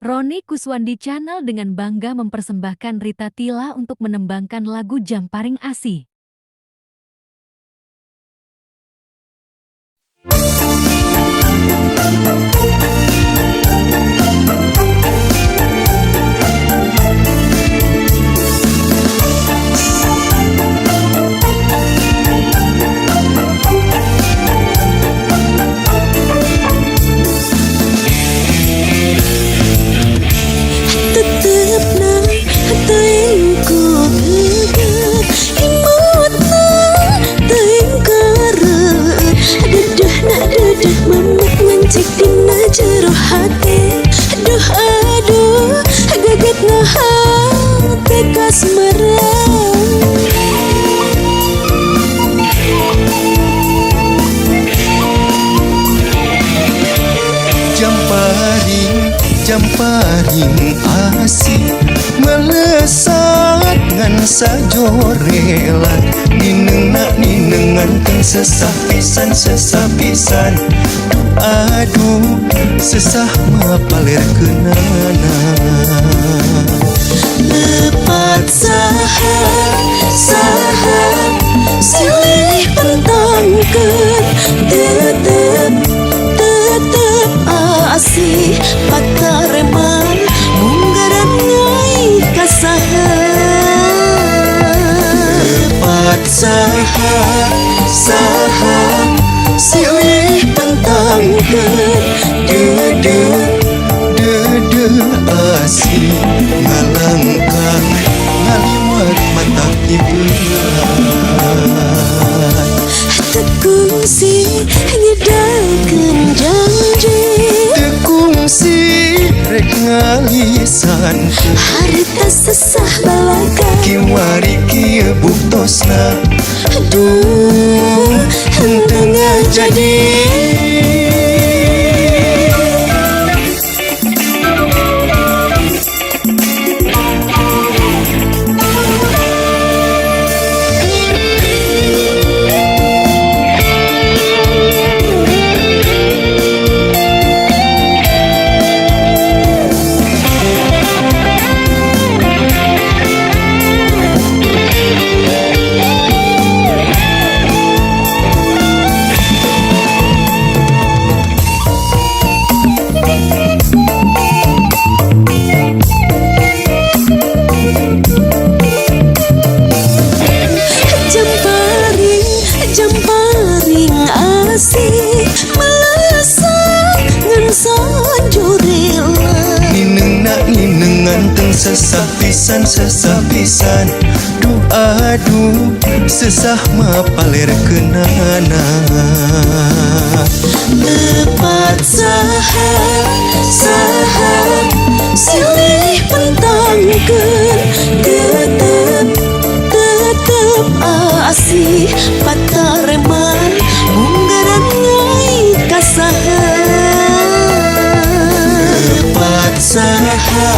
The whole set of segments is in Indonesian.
Roni Kuswandi Channel dengan bangga mempersembahkan Rita Tila untuk menembangkan lagu Jamparing Asih. Jero hati, aduh aduh, gaget hati kasmaran. Jamparing asih melesat ngan sajorelan ninengan teng sesah pisan aduh sesah mapaler kenana Lepat saha silih pentangkeun tetep asih patareman munggaran ngai kasaha. Lepat saha silih pentangkeun dede asih ngalangkang ngaliwat mata ibuan tekungsi ngedalkeun janji tekungsi rek ngalisan harita sesah balaga kiwari kieu buktosna aduh henteu jadi. Jamparing asih melesat ngan sajorelan ninengan teng sesah pisan aduh sesah mapaler kenana. Lepat saha silih pentangkeun tetep asih patareman munggaran ngai kasaha. Lepat saha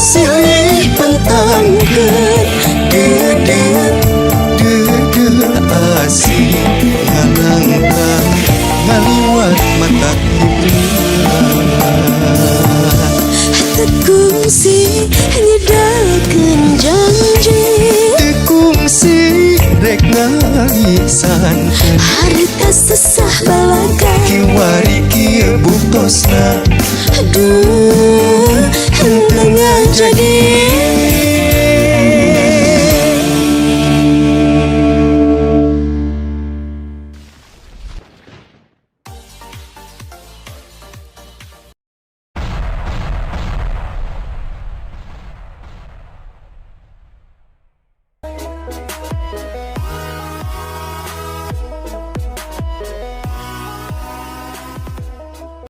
silih pentangkeun dede asih ngalangkang ngaliwat mata ibuan Tekungsi ngedalkeun janji tekungsi rek ngalisan harita sesah balaga kiwari kieu buktosna